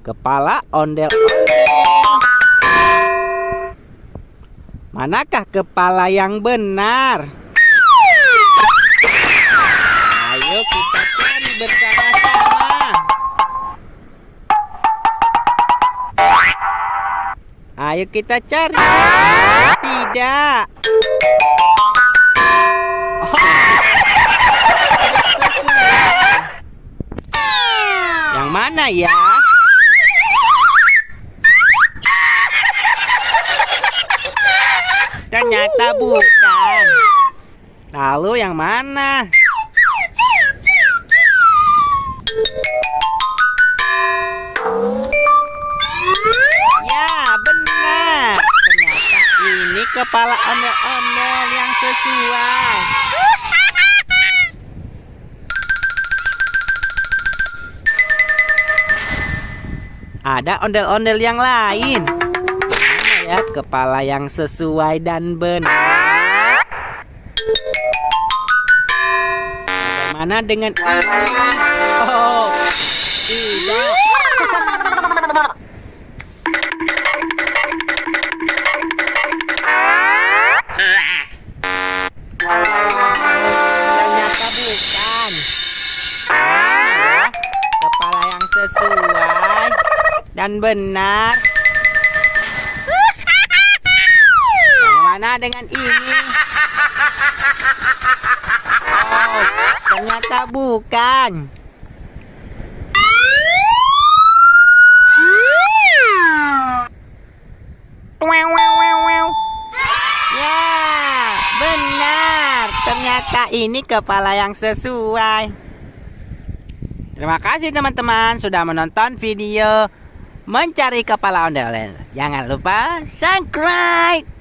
kepala ondel-ondel. Manakah kepala yang benar? Ayo kita cari bersama-sama. Ayo kita cari. Tidak. Oh, tidak sesuai. Yang mana ya? Ternyata bukan. Lalu yang mana? Ya, benar. Ternyata ini kepala ondel-ondel yang sesuai. Ada ondel-ondel yang lain. Mana ya kepala yang sesuai dan benar? Bagaimana dengan ini? Oh, tidak. Ternyata bukan. Mana ya kepala yang sesuai dan benar? Bagaimana dengan ini? Oh, ternyata bukan. Ya, benar. Ternyata ini kepala yang sesuai. Terima kasih teman-teman sudah menonton video mencari kepala ondel-ondel. Jangan lupa subscribe.